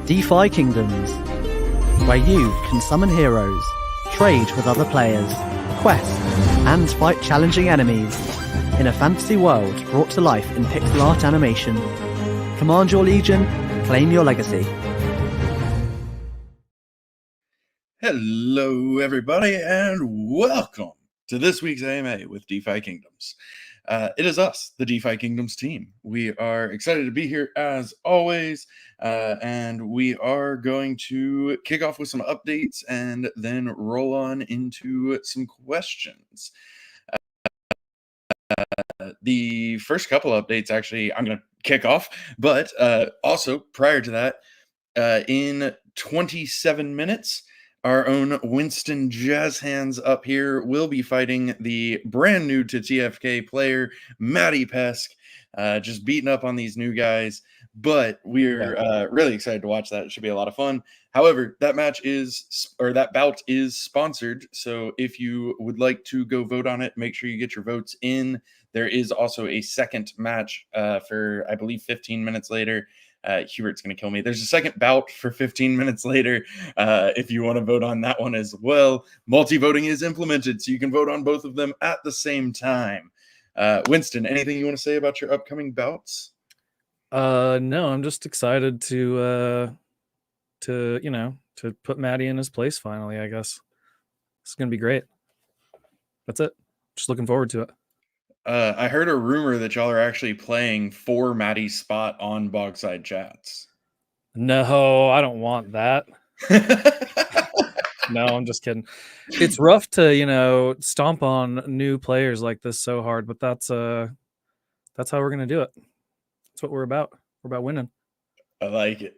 DeFi Kingdoms, where you can summon heroes, trade with other players, quest, and fight challenging enemies in a fantasy world brought to life in pixel art animation. Command your legion, claim your legacy. Hello, everybody, and welcome to this week's AMA with DeFi Kingdoms. It is us, the DeFi Kingdoms team. We are excited to be here as always, and we are going to kick off with some updates and then roll on into some questions. The first couple updates, actually, I'm going to kick off, but also prior to that, in 27 minutes, our own Winston Jazz Hands up here will be fighting the brand new to TFK player, Matty Pesk, just beating up on these new guys. But we're really excited to watch that. It should be a lot of fun. However, that bout is sponsored. So if you would like to go vote on it, make sure you get your votes in. There is also a second match for, I believe, 15 minutes later. Hubert's going to kill me. There's a second bout for 15 minutes later if you want to vote on that one as well. Multi-voting is implemented, so you can vote on both of them at the same time. Winston, anything you want to say about your upcoming bouts? No, I'm just excited to put Matty in his place finally, I guess. It's going to be great. That's it. Just looking forward to it. I heard a rumor that y'all are actually playing for Matty's spot on Bogside Chats. No, I don't want that. No, I'm just kidding. It's rough to, stomp on new players like this so hard, but that's how we're going to do it. That's what we're about. We're about winning. I like it.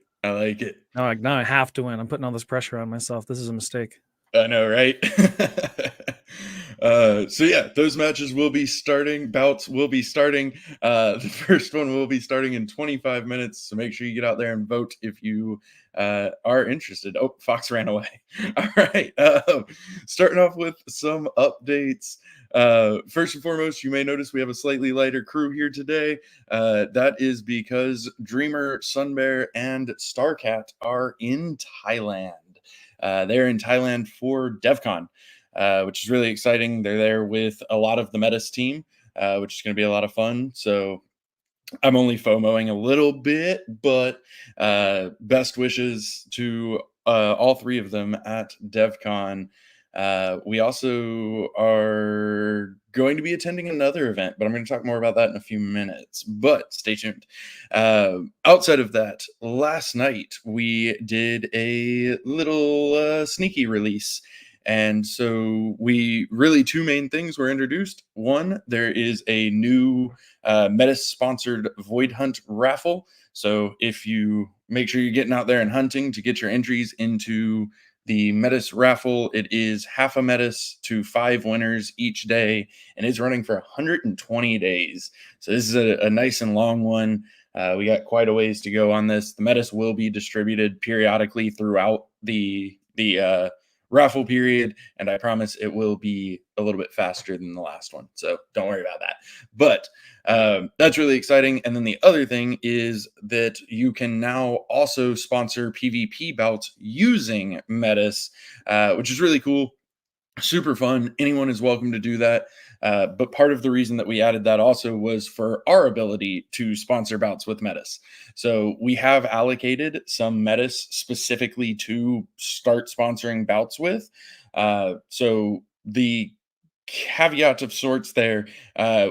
Now I have to win. I'm putting all this pressure on myself. This is a mistake. I know, right? So yeah, those matches will be starting. Bouts will be starting. The first one will be starting in 25 minutes. So make sure you get out there and vote if you are interested. Oh, Fox ran away. All right. Starting off with some updates. First and foremost, you may notice we have a slightly lighter crew here today. That is because Dreamer, Sunbear, and Starcat are in Thailand. They're in Thailand for DevCon. Which is really exciting. They're there with a lot of the Metis team, which is going to be a lot of fun. So I'm only FOMOing a little bit, but best wishes to all three of them at DevCon. We also are going to be attending another event, but I'm going to talk more about that in a few minutes. But stay tuned. Outside of that, last night we did a little sneaky release. And so two main things were introduced. One, there is a new Metis-sponsored Void Hunt raffle. So if you make sure you're getting out there and hunting to get your entries into the Metis raffle, it is half a Metis to 5 winners each day, and it's running for 120 days. So this is a nice and long one. We got quite a ways to go on this. The Metis will be distributed periodically throughout the raffle period, and I promise it will be a little bit faster than the last one, so don't worry about that. But that's really exciting. And then the other thing is that you can now also sponsor PvP bouts using Metis, which is really cool, super fun. Anyone is welcome to do that. But part of the reason that we added that also was for our ability to sponsor bouts with Metis. So we have allocated some Metis specifically to start sponsoring bouts with. So the caveat of sorts there,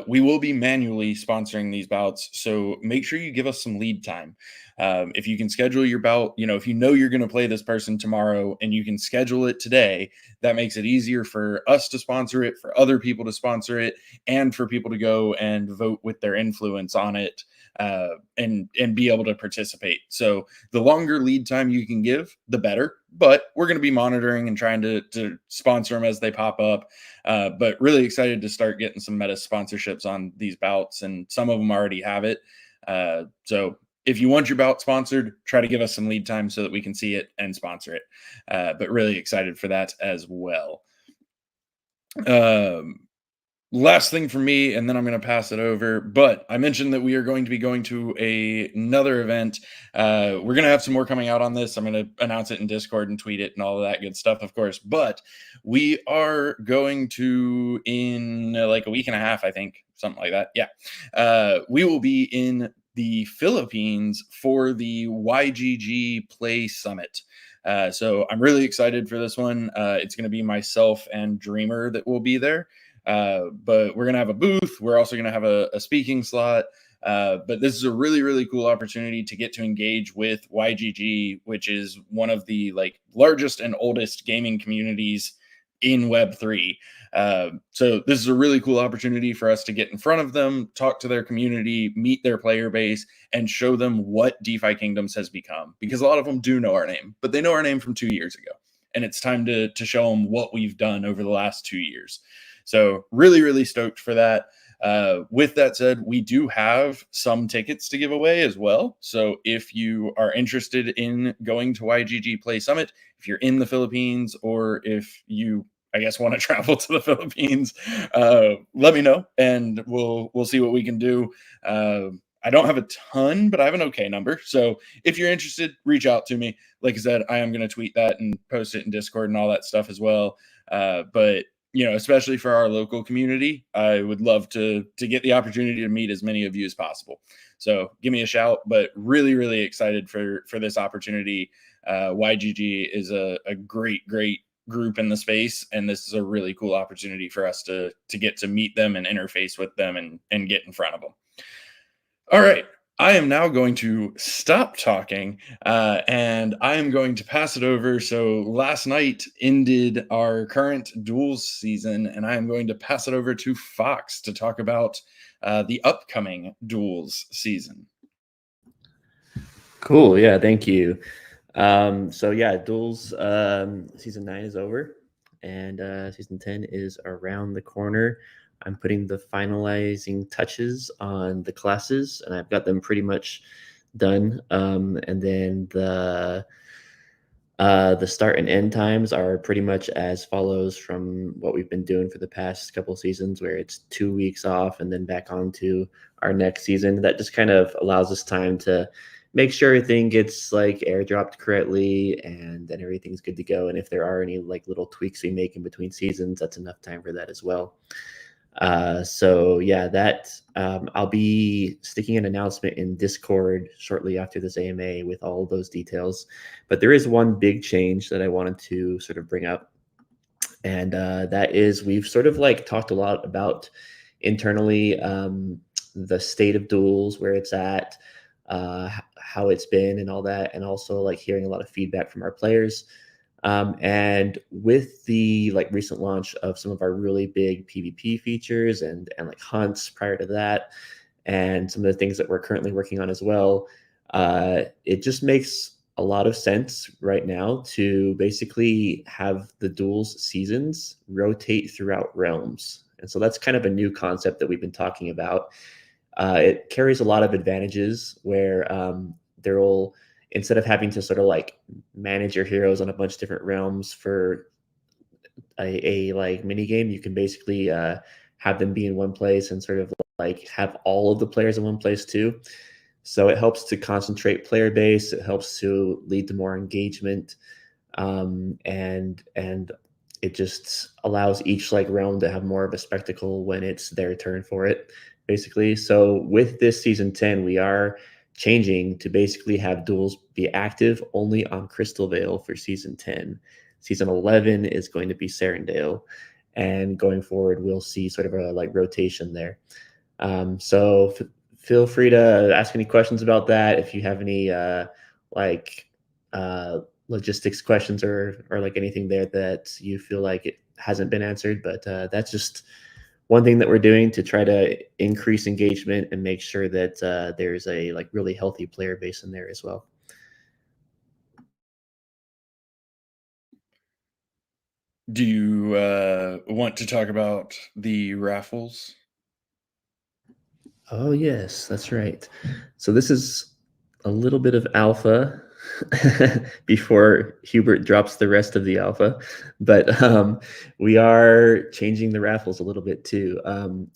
we will be manually sponsoring these bouts. So make sure you give us some lead time. If you can schedule your bout, if you know you're going to play this person tomorrow and you can schedule it today, that makes it easier for us to sponsor it, for other people to sponsor it, and for people to go and vote with their influence on it and be able to participate. So the longer lead time you can give, the better. But we're going to be monitoring and trying to sponsor them as they pop up. But really excited to start getting some Meta sponsorships on these bouts, and some of them already have it. So if you want your bout sponsored, try to give us some lead time so that we can see it and sponsor it. But really excited for that as well. last thing for me, and then I'm going to pass it over. But I mentioned that we are going to be going to another event. We're going to have some more coming out on this. I'm going to announce it in Discord and tweet it and all of that good stuff, of course. But we are going to, in like a week and a half, I think, something like that. Yeah. We will be in the Philippines for the YGG Play Summit. So I'm really excited for this one. It's going to be myself and Dreamer that will be there. But we're going to have a booth. We're also going to have a speaking slot. But this is a really, really cool opportunity to get to engage with YGG, which is one of the like largest and oldest gaming communities in Web3. So this is a really cool opportunity for us to get in front of them, talk to their community, meet their player base, and show them what DeFi Kingdoms has become. Because a lot of them do know our name, but they know our name from 2 years ago. And it's time to show them what we've done over the last 2 years. So really, really stoked for that. With that said, we do have some tickets to give away as well. So if you are interested in going to YGG Play Summit, if you're in the Philippines, or if you, I guess, want to travel to the Philippines, let me know and we'll see what we can do. I don't have a ton, but I have an okay number. So if you're interested, reach out to me. Like I said, I am going to tweet that and post it in Discord and all that stuff as well. But you know, especially for our local community, I would love to get the opportunity to meet as many of you as possible. So give me a shout, but really, really excited for this opportunity. YGG is a great group in the space, and this is a really cool opportunity for us to get to meet them and interface with them and get in front of them. All right. I am now going to stop talking and I am going to pass it over. So last night ended our current duels season, and I am going to pass it over to Fox to talk about the upcoming duels season. Cool. Yeah. Thank you. So yeah, duels season 9 is over, and season 10 is around the corner. I'm putting the finalizing touches on the classes, and I've got them pretty much done. And then the start and end times are pretty much as follows from what we've been doing for the past couple seasons, where it's 2 weeks off and then back on to our next season. That just kind of allows us time to make sure everything gets like airdropped correctly and then everything's good to go. And if there are any like little tweaks we make in between seasons, that's enough time for that as well. So yeah, that I'll be sticking an announcement in Discord shortly after this AMA with all those details. But there is one big change that I wanted to sort of bring up, and that is we've sort of like talked a lot about internally the state of duels, where it's at, how it's been, and all that, and also like hearing a lot of feedback from our players. And with the like recent launch of some of our really big PvP features and like hunts prior to that, and some of the things that we're currently working on as well, it just makes a lot of sense right now to basically have the duels seasons rotate throughout realms. And so that's kind of a new concept that we've been talking about. It carries a lot of advantages where there will, instead of having to sort of like manage your heroes on a bunch of different realms for a like mini game, you can basically have them be in one place and sort of like have all of the players in one place too. So it helps to concentrate player base. It helps to lead to more engagement, and it just allows each like realm to have more of a spectacle when it's their turn for it, basically. So with this season 10, we are changing to basically have duels be active only on Crystal Vale for season 10. Season 11 is going to be Serendale, and going forward, we'll see sort of a like rotation there. So feel free to ask any questions about that. If you have any logistics questions or like anything there that you feel like it hasn't been answered, but that's just one thing that we're doing to try to increase engagement and make sure that there's a like really healthy player base in there as well. Do you want to talk about the raffles? Oh yes, that's right. So this is a little bit of alpha before Hubert drops the rest of the alpha. But we are changing the raffles a little bit too.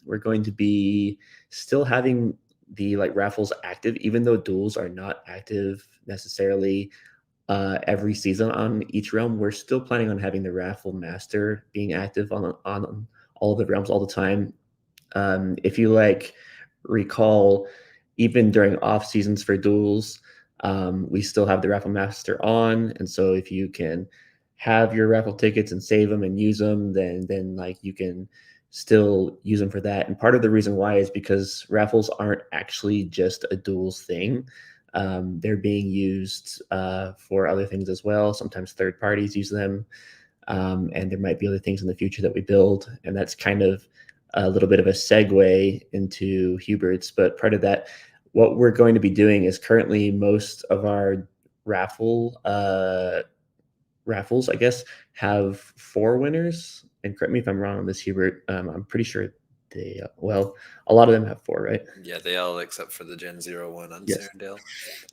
We're going to be still having the raffles active, even though duels are not active necessarily every season on each realm. We're still planning on having the raffle master being active on all of the realms all the time. If you recall, even during off seasons for duels, we still have the raffle master on, and so if you can have your raffle tickets and save them and use them, then you can still use them for that. And part of the reason why is because raffles aren't actually just a duels thing. They're being used for other things as well. Sometimes third parties use them, and there might be other things in the future that we build, and that's kind of a little bit of a segue into Hubert's. But part of that, what we're going to be doing is currently most of our raffles, I guess, have 4 winners. And correct me if I'm wrong on this, Hubert. I'm pretty sure a lot of them have 4, right? Yeah, they all except for the Gen 01 on Yes. Sarandale.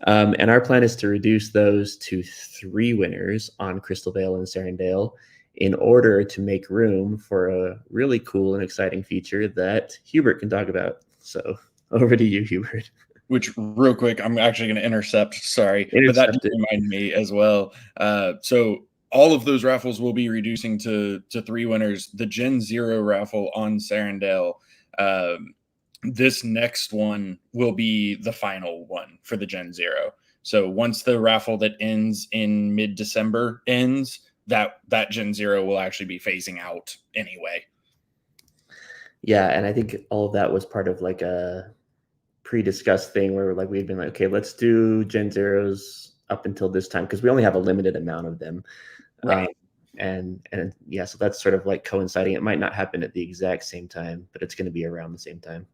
And our plan is to reduce those to 3 winners on Crystal Vale and Sarandale in order to make room for a really cool and exciting feature that Hubert can talk about. So over to you, Hubert. Which, real quick, I'm actually going to intercept. Sorry, but that did remind me as well. So all of those raffles will be reducing to 3 winners. The Gen 0 raffle on Sarandale, this next one will be the final one for the Gen 0. So once the raffle that ends in mid-December ends, that Gen 0 will actually be phasing out anyway. Yeah, and I think all of that was part of a pre-discussed thing where we've been okay, let's do Gen 0s up until this time because we only have a limited amount of them. Right. And yeah, so that's sort of coinciding. It might not happen at the exact same time, but it's going to be around the same time.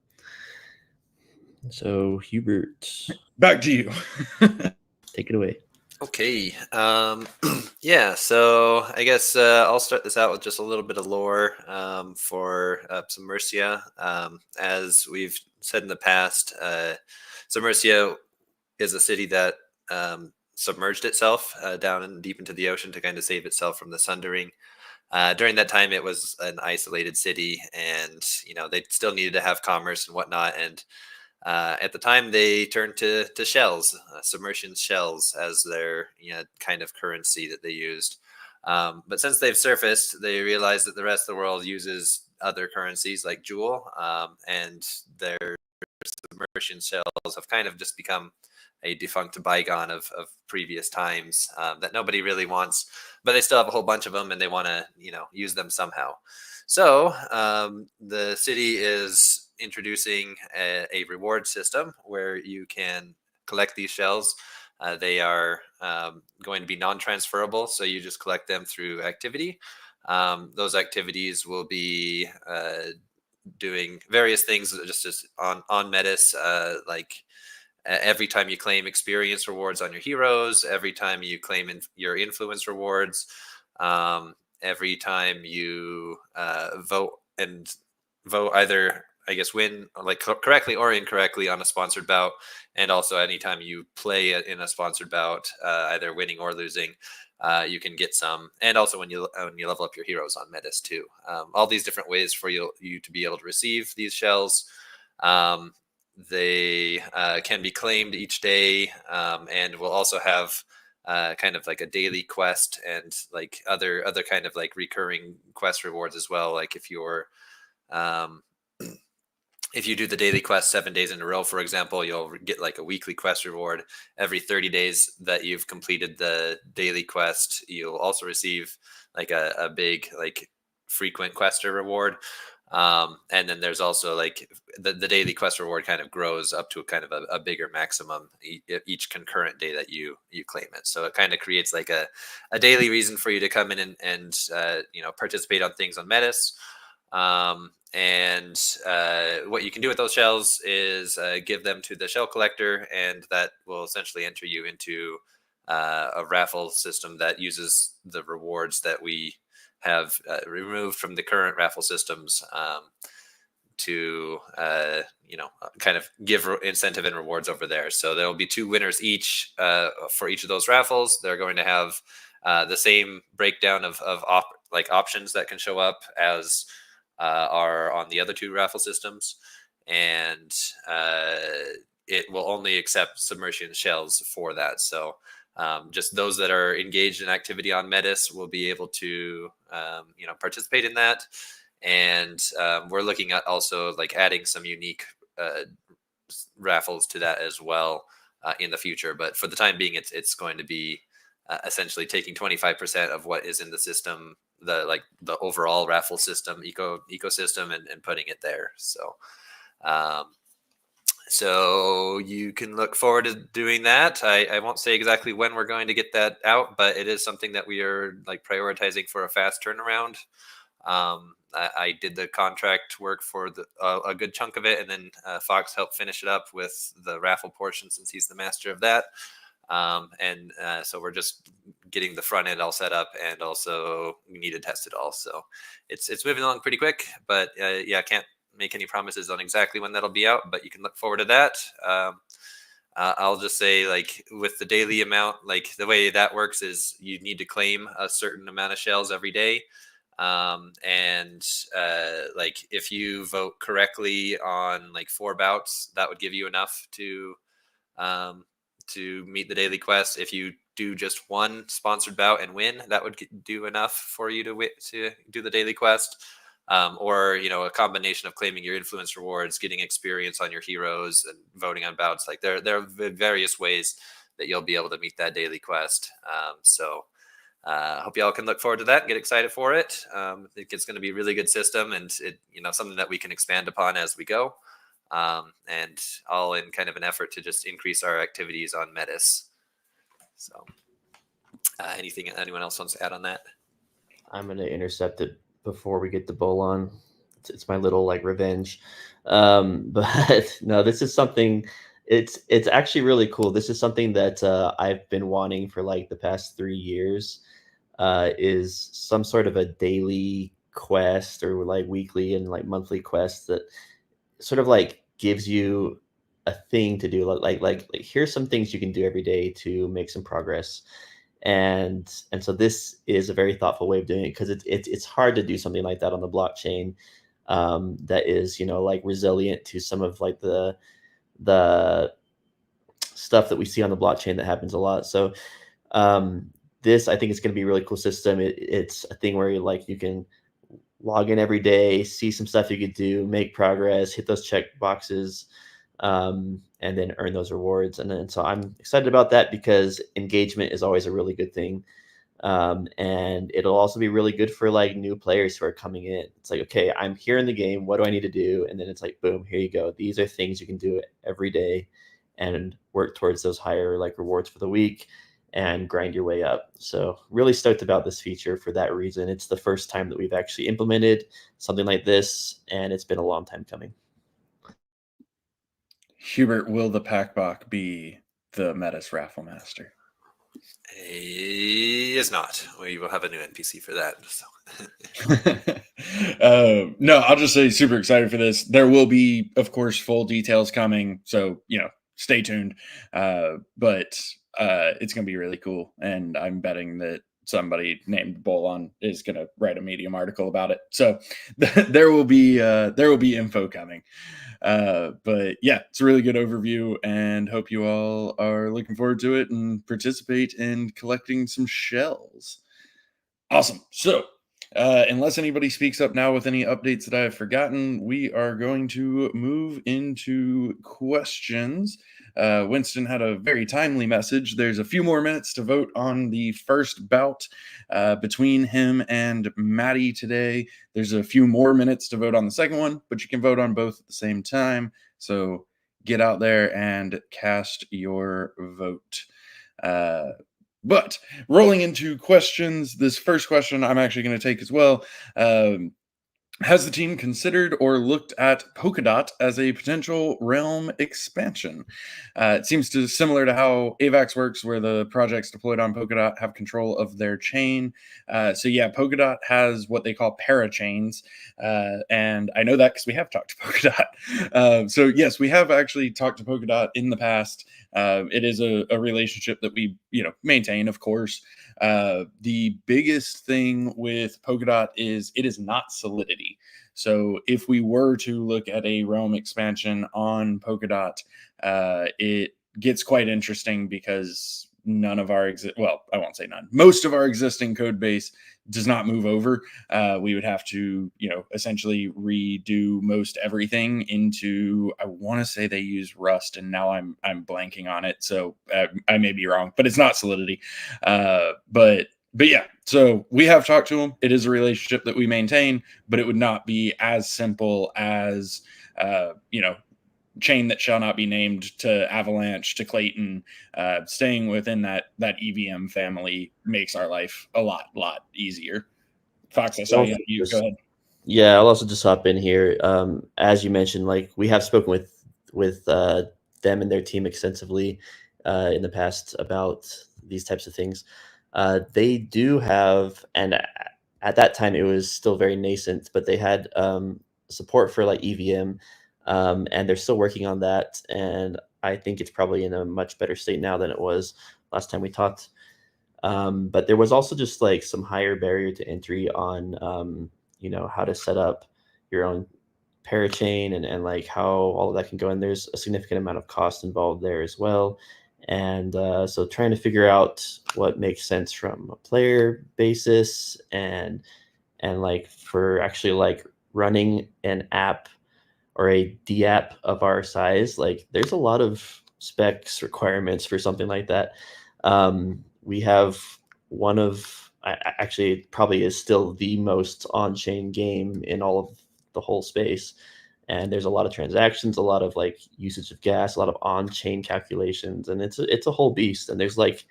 So Hubert, back to you. Take it away. Okay. Yeah, so I guess I'll start this out with just a little bit of lore for Submersia. As we've said in the past, Submersia is a city that submerged itself down and deep into the ocean to kind of save itself from the sundering. During that time, it was an isolated city, and they still needed to have commerce and whatnot. And at the time, they turned to shells, submersion shells, as their kind of currency that they used. But since they've surfaced, they realized that the rest of the world uses other currencies like Jewel, and their submersion shells have kind of just become a defunct bygone of previous times that nobody really wants, but they still have a whole bunch of them and they want to use them somehow. So the city is introducing a reward system where you can collect these shells. They are going to be non-transferable, so you just collect them through activity. Those activities will be doing various things just as on Metis, every time you claim experience rewards on your heroes, every time you claim your influence rewards, every time you vote either, I guess, win correctly or incorrectly on a sponsored bout, and also anytime you play in a sponsored bout, either winning or losing, you can get some. And also when you level up your heroes on Metis too. All these different ways for you to be able to receive these shells. They can be claimed each day, and will also have kind of a daily quest and other kind of recurring quest rewards as well. Like if you're if you do the daily quest 7 days in a row, for example, you'll get a weekly quest reward. Every 30 days that you've completed the daily quest, you'll also receive a big frequent quester reward. And then there's also the daily quest reward kind of grows up to kind of a bigger maximum each concurrent day that you claim it. So it kind of creates a daily reason for you to come in and participate on things on Metis. And what you can do with those shells is give them to the shell collector, and that will essentially enter you into a raffle system that uses the rewards that we have removed from the current raffle systems. to kind of give incentive and rewards over there. So there will be 2 winners each for each of those raffles. They're going to have the same breakdown of options that can show up as are on the other 2 raffle systems, and it will only accept submersion shells for that. So just those that are engaged in activity on Metis will be able to participate in that. And we're looking at also like adding some unique raffles to that as well in the future. But for the time being, it's going to be essentially taking 25% of what is in the system, the overall raffle system ecosystem, and putting it there. So you can look forward to doing that. I won't say exactly when we're going to get that out, but it is something that we are like prioritizing for a fast turnaround. I did the contract work for a good chunk of it, and then Fox helped finish it up with the raffle portion since he's the master of that. So we're just getting the front end all set up, and also we need to test it all. So it's moving along pretty quick, but I can't make any promises on exactly when that'll be out, but you can look forward to that. I'll just say, like, with the daily amount, like the way that works is you need to claim a certain amount of shells every day. Like if you vote correctly on like 4 bouts, that would give you enough to meet the daily quest. If you do just 1 sponsored bout and win, that would do enough for you to do the daily quest. Or a combination of claiming your influence rewards, getting experience on your heroes, and voting on bouts. Like there are various ways that you'll be able to meet that daily quest. Hope y'all can look forward to that and get excited for it. I think it's going to be a really good system, and it something that we can expand upon as we go. And all in kind of an effort to just increase our activities on Metis. So anyone else wants to add on that? I'm going to intercept it before we get the bowl on. It's my little like revenge. But no, this is something, it's actually really cool. This is something that I've been wanting for like the past 3 years, is some sort of a daily quest or like weekly and like monthly quest that sort of like gives you a thing to do. Like here's some things you can do every day to make some progress. And so this is a very thoughtful way of doing it, because it's hard to do something like that on the blockchain that is like resilient to some of like the stuff that we see on the blockchain that happens a lot. So this, I think, is going to be a really cool system. It's a thing where you can log in every day, see some stuff you could do, make progress, hit those check boxes, and then earn those rewards. And so I'm excited about that, because engagement is always a really good thing. And it'll also be really good for like new players who are coming in. It's like, okay, I'm here in the game. What do I need to do? And then it's like, boom, here you go. These are things you can do every day and work towards those higher like rewards for the week and grind your way up. So really stoked about this feature for that reason. It's the first time that we've actually implemented something like this, and it's been a long time coming. Hubert, will the Packbach be the Metis Raffle Master? He is not. We will have a new NPC for that. So. No, I'll just say super excited for this. There will be, of course, full details coming, so stay tuned. But it's going to be really cool, and I'm betting that somebody named Bolon is going to write a Medium article about it. So there will be info coming. But yeah, it's a really good overview, and hope you all are looking forward to it and participate in collecting some shells. Awesome. So unless anybody speaks up now with any updates that I have forgotten, we are going to move into questions. Winston had a very timely message. There's a few more minutes to vote on the first bout between him and Maddie today. There's a few more minutes to vote on the second one, but you can vote on both at the same time. So get out there and cast your vote. But rolling into questions, this first question I'm actually going to take as well. Has the team considered or looked at Polkadot as a potential realm expansion? It seems to similar to how AVAX works, where the projects deployed on Polkadot have control of their chain. So yeah, Polkadot has what they call parachains, and I know that because we have talked to Polkadot. So yes, we have actually talked to Polkadot in the past. It is a relationship that we maintain, of course. The biggest thing with Polkadot is it is not Solidity. So if we were to look at a realm expansion on Polkadot, it gets quite interesting because none of our I won't say none. Most of our existing code base does not move over. We would have to, essentially redo most everything into. I want to say they use Rust, and now I'm blanking on it. So I may be wrong, but it's not Solidity. But yeah, so we have talked to them. It is a relationship that we maintain, but it would not be as simple as chain that shall not be named to Avalanche to Klaytn. Staying within that EVM family makes our life a lot easier. Fox, I saw you. Go ahead. Yeah, I'll also just hop in here. As you mentioned, like we have spoken with them and their team extensively in the past about these types of things. They do have, and at that time it was still very nascent, but they had support for like EVM, and they're still working on that. And I think it's probably in a much better state now than it was last time we talked. But there was also just like some higher barrier to entry on, how to set up your own parachain and like how all of that can go. And there's a significant amount of cost involved there as well. And so trying to figure out what makes sense from a player basis and like for actually like running an app or a DApp of our size, like there's a lot of specs requirements for something like that. We have one of, actually it probably is still the most on-chain game in all of the whole space. And there's a lot of transactions, a lot of like usage of gas, a lot of on-chain calculations, and it's a whole beast. And there's like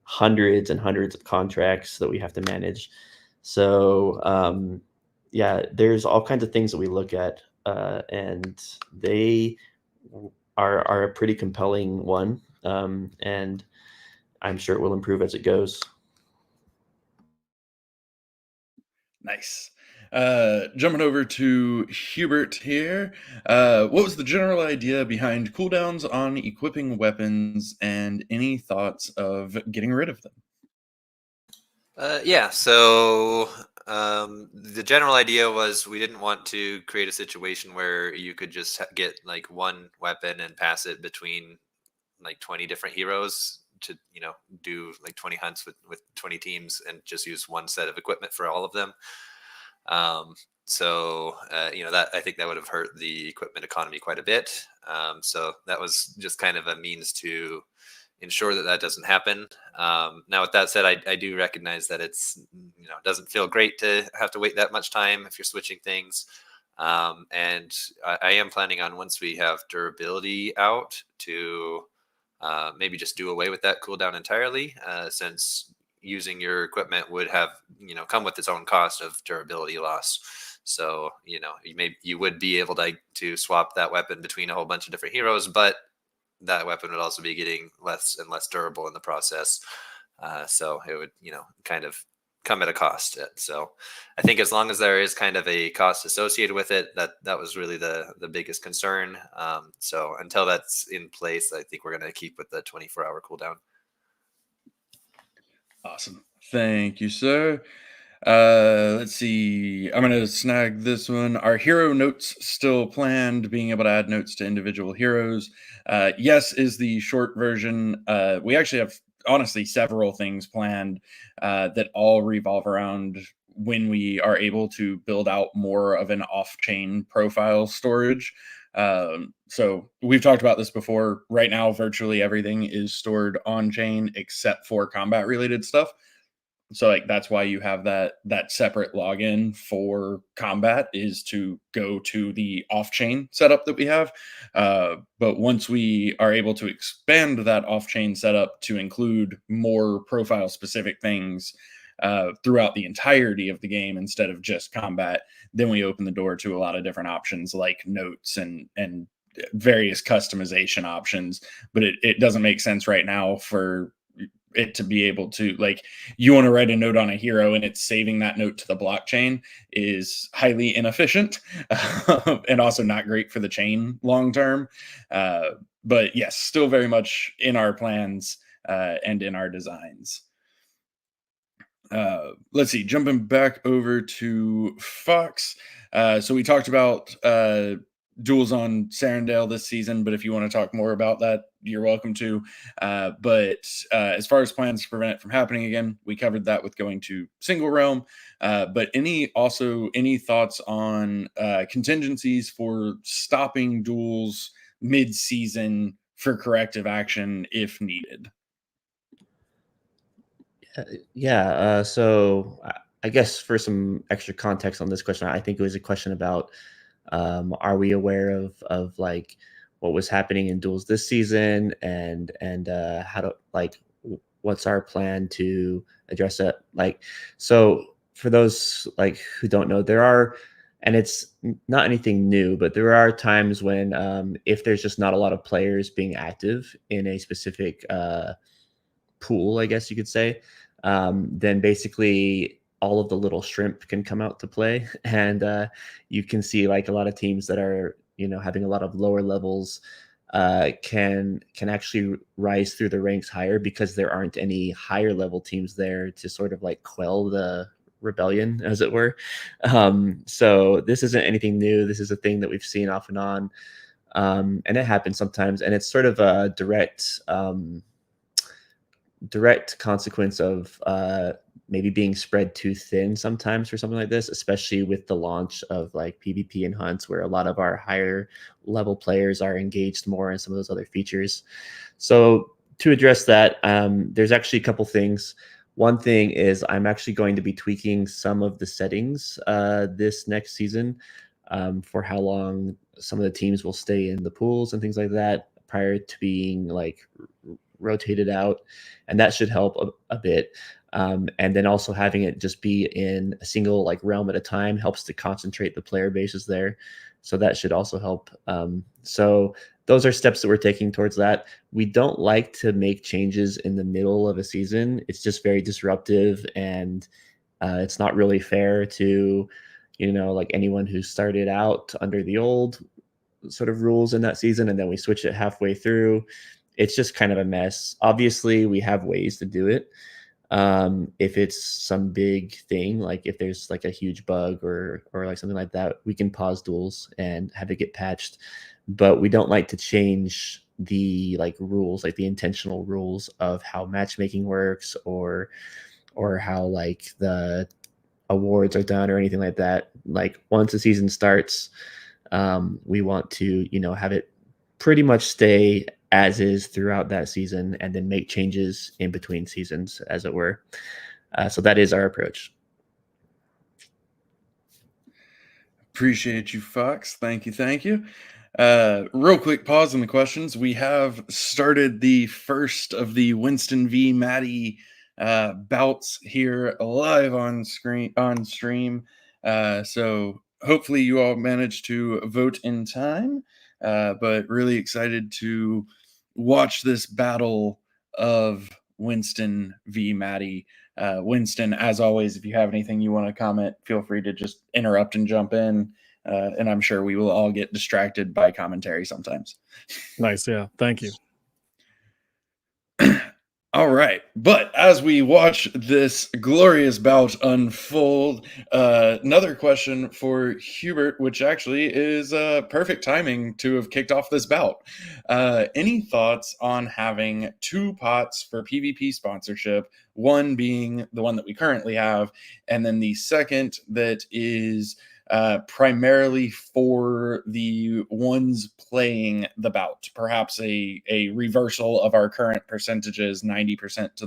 hundreds and hundreds of contracts that we have to manage. So yeah, there's all kinds of things that we look at, and they are a pretty compelling one, and I'm sure it will improve as it goes. Nice. Jumping over to Hubert here. What was the general idea behind cooldowns on equipping weapons, and any thoughts of getting rid of them? Yeah, so the general idea was we didn't want to create a situation where you could just get like one weapon and pass it between like 20 different heroes to do like 20 hunts with 20 teams and just use one set of equipment for all of them. So that I think that would have hurt the equipment economy quite a bit. So that was just kind of a means to ensure that that doesn't happen. Now, with that said, I do recognize that it's doesn't feel great to have to wait that much time if you're switching things. And I am planning on, once we have durability out, to maybe just do away with that cooldown entirely, since using your equipment would have come with its own cost of durability loss. So you would be able to swap that weapon between a whole bunch of different heroes, but that weapon would also be getting less and less durable in the process. So it would kind of come at a cost. So I think as long as there is kind of a cost associated with it, that was really the biggest concern. So until that's in place, I think we're going to keep with the 24-hour cooldown. Awesome. Thank you, sir. Let's see. I'm going to snag this one. Are hero notes still planned? Being able to add notes to individual heroes? Yes, is the short version. We actually have, honestly, several things planned that all revolve around when we are able to build out more of an off-chain profile storage. So we've talked about this before. Right now, virtually everything is stored on chain except for combat related stuff. So like that's why you have that separate login for combat, is to go to the off-chain setup that we have. But once we are able to expand that off-chain setup to include more profile specific things, throughout the entirety of the game instead of just combat, then we open the door to a lot of different options like notes and various customization options. But it doesn't make sense right now for it to be able to, like, you want to write a note on a hero and it's saving that note to the blockchain is highly inefficient and also not great for the chain long term. But yes, still very much in our plans and in our designs. Let's see, jumping back over to Fox. So we talked about duels on Sarandale this season, but if you want to talk more about that, you're welcome to. But as far as plans to prevent it from happening again, we covered that with going to single realm. But any thoughts on contingencies for stopping duels mid-season for corrective action if needed? So I guess for some extra context on this question, I think it was a question about are we aware of like what was happening in duels this season and how to like what's our plan to address it? Like, so for those like who don't know, there are, and it's not anything new, but there are times when if there's just not a lot of players being active in a specific pool, I guess you could say, then basically all of the little shrimp can come out to play, and you can see like a lot of teams that are having a lot of lower levels can actually rise through the ranks higher because there aren't any higher level teams there to sort of like quell the rebellion, as it were. So this isn't anything new. This is a thing that we've seen off and on, and it happens sometimes, and it's sort of a direct consequence of maybe being spread too thin sometimes for something like this, especially with the launch of like PvP and hunts, where a lot of our higher level players are engaged more in some of those other features. So to address that, there's actually a couple things. One thing is I'm actually going to be tweaking some of the settings this next season for how long some of the teams will stay in the pools and things like that prior to being like rotated out, and that should help a bit. And then also having it just be in a single like realm at a time helps to concentrate the player bases there, so that should also help. So those are steps that we're taking towards that. We don't like to make changes in the middle of a season. It's just very disruptive, and it's not really fair to like anyone who started out under the old sort of rules in that season and then we switch it halfway through. It's just kind of a mess. Obviously, we have ways to do it. If it's some big thing, like if there's like a huge bug or like something like that, we can pause duels and have it get patched. But we don't like to change the like rules, like the intentional rules of how matchmaking works or how like the awards are done or anything like that. Like once the season starts, we want to have it pretty much stay as is throughout that season and then make changes in between seasons, as it were. So that is our approach. Appreciate you, Fox. Thank you. Real quick pause in the questions. We have started the first of the Winston v. Maddie bouts here live on stream. So hopefully you all managed to vote in time. But really excited to watch this battle of Winston v. Maddie. Winston, as always, if you have anything you want to comment, feel free to just interrupt and jump in. And I'm sure we will all get distracted by commentary sometimes. Nice. Yeah. Thank you. All right. But as we watch this glorious bout unfold, another question for Hubert, which actually is perfect timing to have kicked off this bout. Any thoughts on having two pots for PvP sponsorship, one being the one that we currently have, and then the second that is primarily for the ones playing the bout, perhaps a reversal of our current percentages, 90% to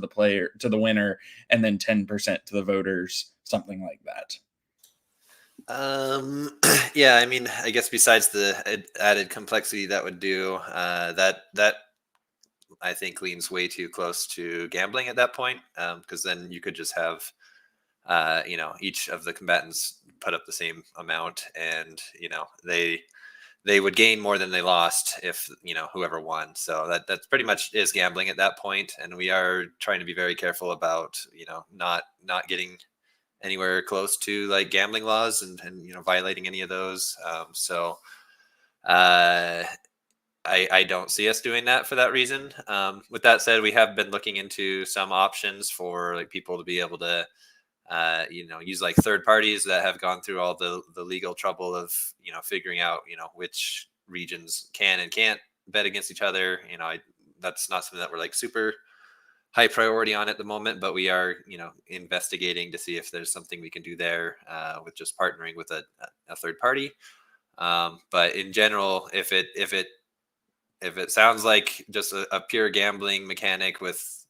the winner, and then 10% to the voters, something like that. Yeah, I mean, I guess besides the added complexity that would do, that I think leans way too close to gambling at that point, because then you could just have each of the combatants put up the same amount, and they would gain more than they lost if whoever won. So that pretty much is gambling at that point, and we are trying to be very careful about not getting anywhere close to like gambling laws and violating any of those. So I don't see us doing that for that reason. With that said, we have been looking into some options for like people to be able to use like third parties that have gone through all the legal trouble of figuring out which regions can and can't bet against each other. That's not something that we're like super high priority on at the moment, but we are investigating to see if there's something we can do there with just partnering with a third party. But in general, if it sounds like just a pure gambling mechanic with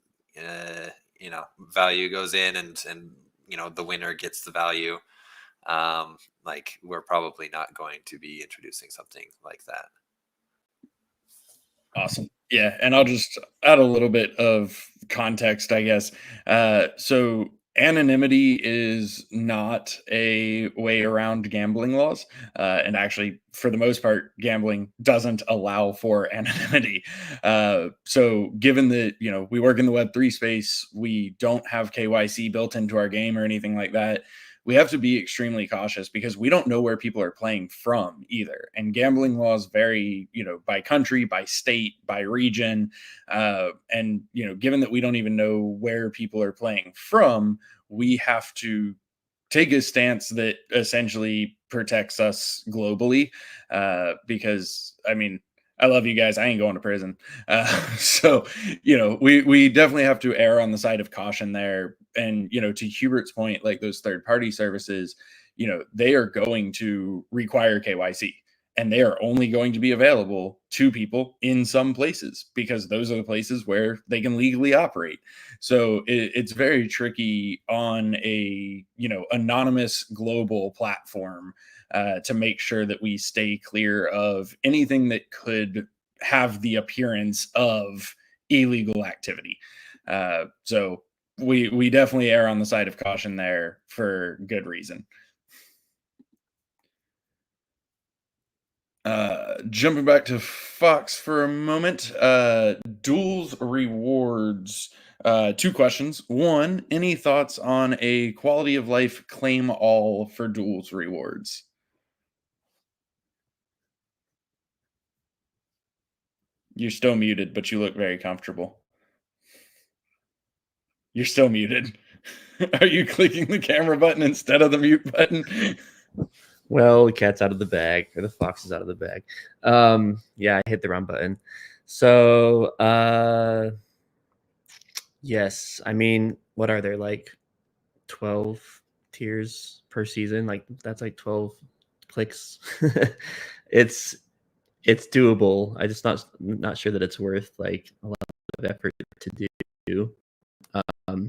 value goes in and the winner gets the value, like we're probably not going to be introducing something like that. Awesome. Yeah, and I'll just add a little bit of context, I guess. So anonymity is not a way around gambling laws, and actually, for the most part, gambling doesn't allow for anonymity. So, given that we work in the Web3 space, we don't have KYC built into our game or anything like that. We have to be extremely cautious because we don't know where people are playing from either. And gambling laws vary, by country, by state, by region. And, given that we don't even know where people are playing from, we have to take a stance that essentially protects us globally. Because, I mean, I love you guys. I ain't going to prison. So, we definitely have to err on the side of caution there. And, to Hubert's point, like those third party services, they are going to require KYC, and they are only going to be available to people in some places because those are the places where they can legally operate. So it's very tricky on a, anonymous global platform to make sure that we stay clear of anything that could have the appearance of illegal activity. So we definitely err on the side of caution there for good reason. Jumping back to Fox for a moment, Duels rewards. Two questions. One, any thoughts on a quality of life claim all for Duels rewards? You're still muted, but you look very comfortable. You're still muted. Are you clicking the camera button instead of the mute button? Well, the cat's out of the bag, or the fox is out of the bag. Yeah, I hit the wrong button. So, yes. I mean, what are there, like 12 tiers per season? Like that's like 12 clicks. it's doable. I just not sure that it's worth like a lot of effort to do.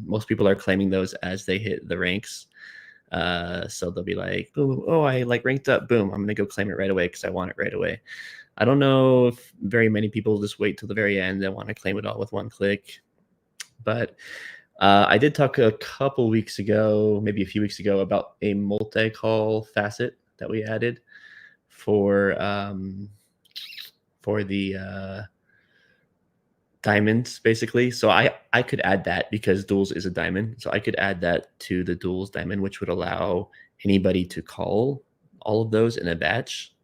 Most people are claiming those as they hit the ranks. So they'll be like, oh, I like ranked up. Boom, I'm gonna go claim it right away because I want it right away. I don't know if very many people just wait till the very end and want to claim it all with one click. But I did talk a couple weeks ago, maybe a few weeks ago, about a multi-call facet that we added for the diamonds, basically. So I could add that because Duels is a diamond. So I could add that to the Duels diamond, which would allow anybody to call all of those in a batch.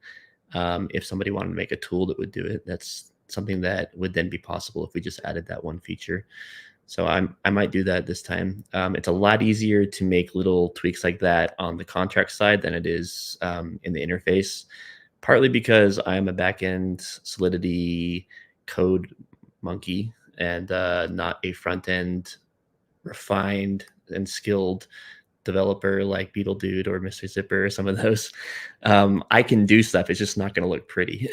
If somebody wanted to make a tool that would do it, that's something that would then be possible if we just added that one feature. So I might do that this time. It's a lot easier to make little tweaks like that on the contract side than it is in the interface, partly because I'm a backend Solidity code monkey and not a front end refined and skilled developer like Beetle Dude or Mr. Zipper or some of those. I can do stuff. It's just not going to look pretty,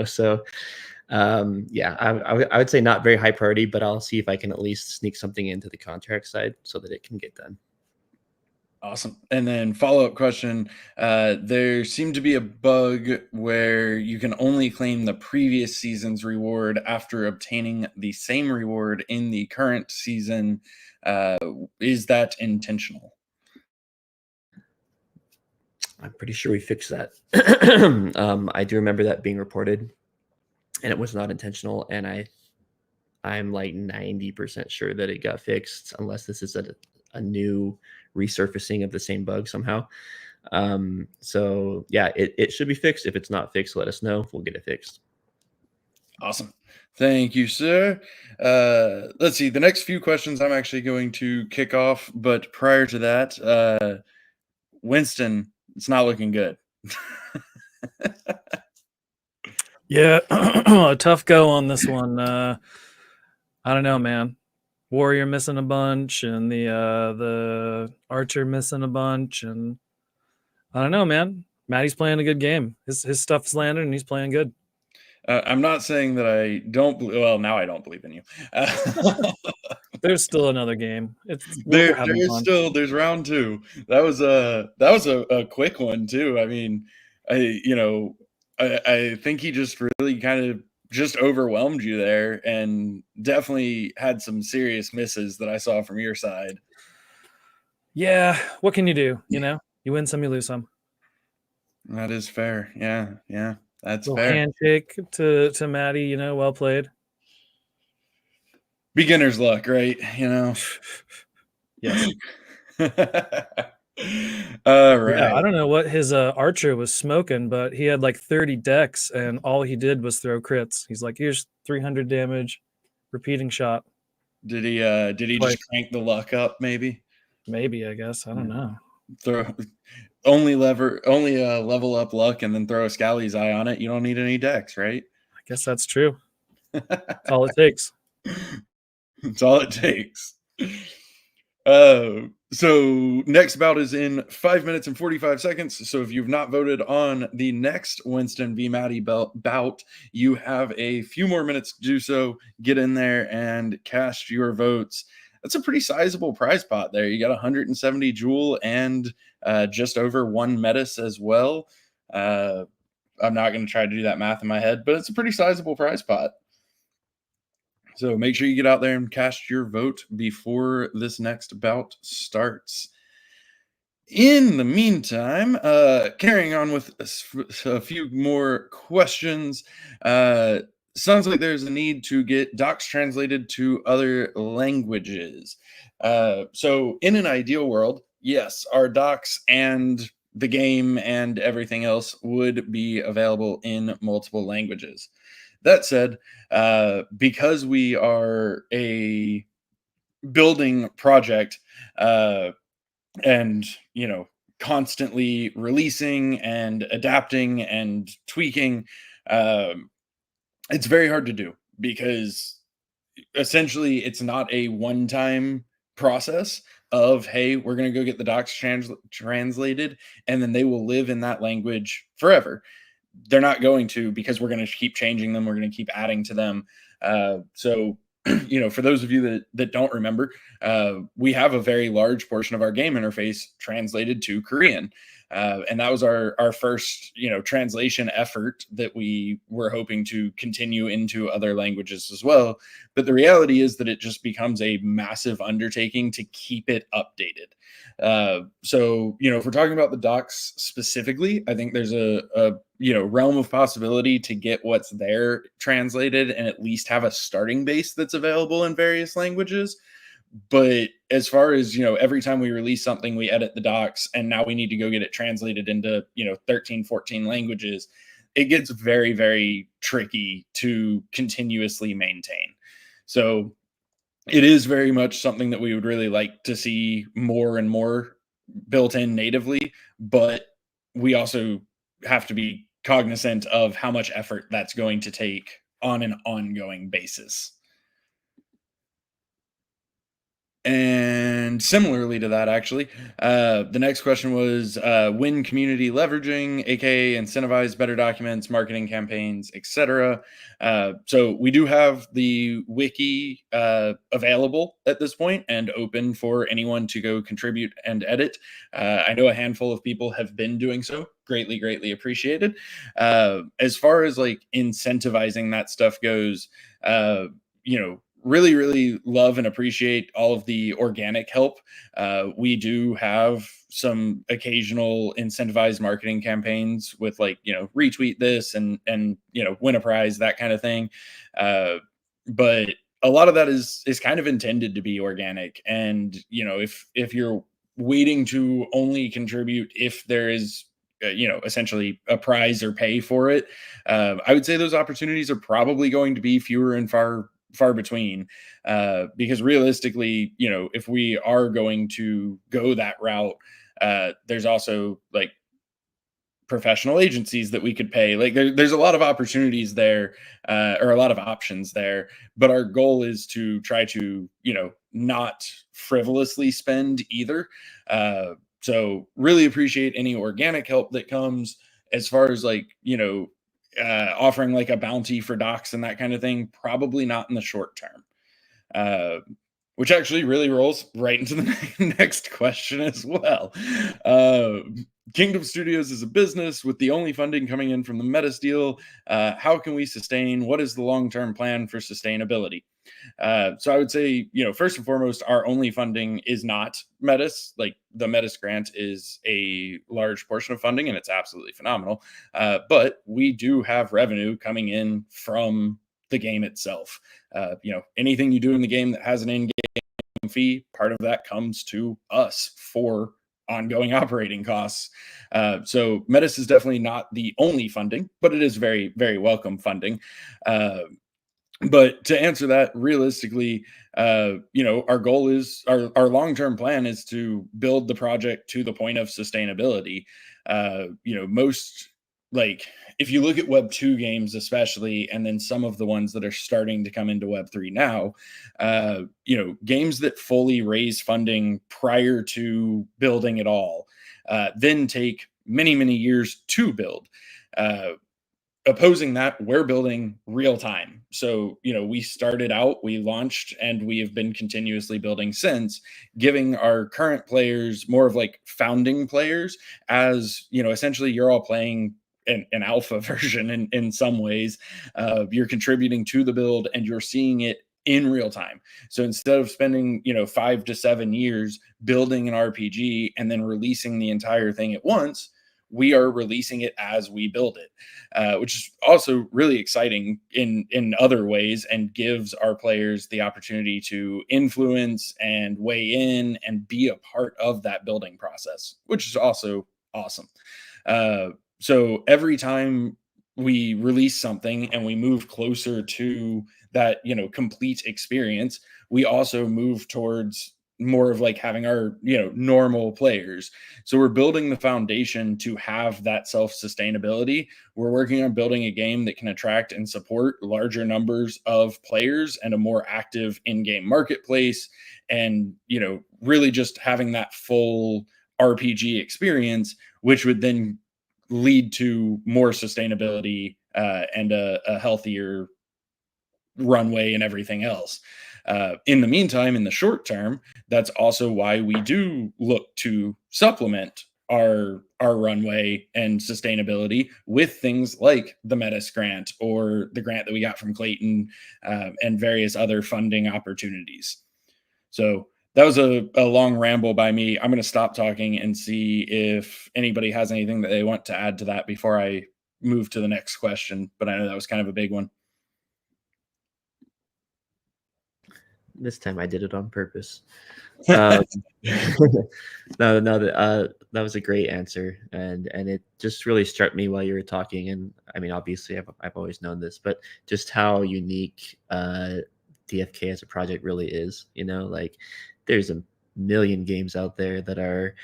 So yeah, I would say not very high priority, but I'll see if I can at least sneak something into the contract side so that it can get done. Awesome. And then follow-up question, there seemed to be a bug where you can only claim the previous season's reward after obtaining the same reward in the current season. Is that intentional? I'm pretty sure we fixed that. I do remember that being reported, and it was not intentional. And I'm like 90% sure that it got fixed, unless this is a new resurfacing of the same bug somehow. So yeah, it should be fixed. If it's not fixed, let us know. We'll get it fixed. Awesome. Thank you, sir. Let's see. The next few questions I'm actually going to kick off, but prior to that, Winston, it's not looking good. Yeah, a tough go on this one. I don't know, man. Warrior missing a bunch, and the Archer missing a bunch, and I don't know, man. Maddie's playing a good game. His stuff's landing, and he's playing good. I'm not saying that I don't. Well, now I don't believe in you. There's still another game. There's round 2. That was a quick one too. I mean, I think he just really kind of just overwhelmed you there, and definitely had some serious misses that I saw from your side. Yeah, what can you do? You win some, you lose some. That is fair. Yeah, that's Little fair. handshake to Maddie. Well played. Beginner's luck, right? Yes. All right. Yeah, I don't know what his Archer was smoking, but he had like 30 decks, and all he did was throw crits. He's like, here's 300 damage, repeating shot. Did he just crank the luck up? Maybe, I guess. I don't know. Throw only level up luck, and then throw a Scally's Eye on it. You don't need any decks, right? I guess that's true. That's all it takes. That's all it takes. So next bout is in 5 minutes and 45 seconds. So if you've not voted on the next Winston v. Maddie bout, you have a few more minutes to do so. Get in there and cast your votes. That's a pretty sizable prize pot there. You got 170 Jewel and just over 1 Metis as well. I'm not going to try to do that math in my head, but it's a pretty sizable prize pot. So make sure you get out there and cast your vote before this next bout starts. In the meantime, carrying on with a few more questions, sounds like there's a need to get docs translated to other languages. So in an ideal world, yes, our docs and the game and everything else would be available in multiple languages. That said, because we are a building project and, constantly releasing and adapting and tweaking, it's very hard to do because essentially it's not a one-time process of, hey, we're going to go get the docs translated, and then they will live in that language forever. They're not going to, because we're going to keep changing them. We're going to keep adding to them. So, for those of you that don't remember, we have a very large portion of our game interface translated to Korean. And that was our first, translation effort that we were hoping to continue into other languages as well. But the reality is that it just becomes a massive undertaking to keep it updated. So, if we're talking about the docs specifically, I think there's a realm of possibility to get what's there translated and at least have a starting base that's available in various languages. But as far as, every time we release something, we edit the docs, and now we need to go get it translated into, 13, 14 languages. It gets very, very tricky to continuously maintain. So it is very much something that we would really like to see more and more built in natively, but we also have to be cognizant of how much effort that's going to take on an ongoing basis. And similarly to that, actually, the next question was when community leveraging, aka incentivize better documents, marketing campaigns, etc. So we do have the wiki available at this point and open for anyone to go contribute and edit. I know a handful of people have been doing so. Greatly appreciated. As far as like incentivizing that stuff goes, really love and appreciate all of the organic help. We do have some occasional incentivized marketing campaigns with, like, retweet this and win a prize, that kind of thing. But a lot of that is kind of intended to be organic. And if you're waiting to only contribute if there is essentially a prize or pay for it, I would say those opportunities are probably going to be fewer and far between, because realistically, if we are going to go that route, there's also like professional agencies that we could pay. Like there's a lot of opportunities there, or a lot of options there, but our goal is to try to not frivolously spend either. So really appreciate any organic help that comes. As far as like offering like a bounty for docs and that kind of thing, probably not in the short term. Which actually really rolls right into the next question as well. Kingdom Studios is a business with the only funding coming in from the Metis deal. How can we sustain? What is the long-term plan for sustainability? So I would say, first and foremost, our only funding is not Metis. Like the Metis grant is a large portion of funding and it's absolutely phenomenal. But we do have revenue coming in from the game itself. Anything you do in the game that has an in-game fee, part of that comes to us for ongoing operating costs. So Metis is definitely not the only funding, but it is very, very welcome funding. But to answer that realistically, our goal is our long-term plan is to build the project to the point of sustainability. Most, like, if you look at Web 2 games, especially, and then some of the ones that are starting to come into Web 3 now, games that fully raise funding prior to building it all, then take many, many years to build. Opposing that, we're building real time. So, we started out, we launched, and we have been continuously building since, giving our current players more of like founding players, as, essentially you're all playing an alpha version in some ways. You're contributing to the build and you're seeing it in real time. So instead of spending, 5 to 7 years building an RPG and then releasing the entire thing at once, we are releasing it as we build it, which is also really exciting in other ways, and gives our players the opportunity to influence and weigh in and be a part of that building process, which is also awesome. So every time we release something and we move closer to that, complete experience, we also move towards more of like having our, normal players. So we're building the foundation to have that self-sustainability. We're working on building a game that can attract and support larger numbers of players and a more active in-game marketplace. And, really just having that full RPG experience, which would then lead to more sustainability, and a healthier runway and everything else. In the meantime, in the short term, that's also why we do look to supplement our runway and sustainability with things like the Metis grant or the grant that we got from Klaytn, and various other funding opportunities. So that was a long ramble by me. I'm going to stop talking and see if anybody has anything that they want to add to that before I move to the next question. But I know that was kind of a big one. This time I did it on purpose. No, that was a great answer, and it just really struck me while you were talking. And I mean, obviously, I've always known this, but just how unique DFK as a project really is. Like there's a million games out there that are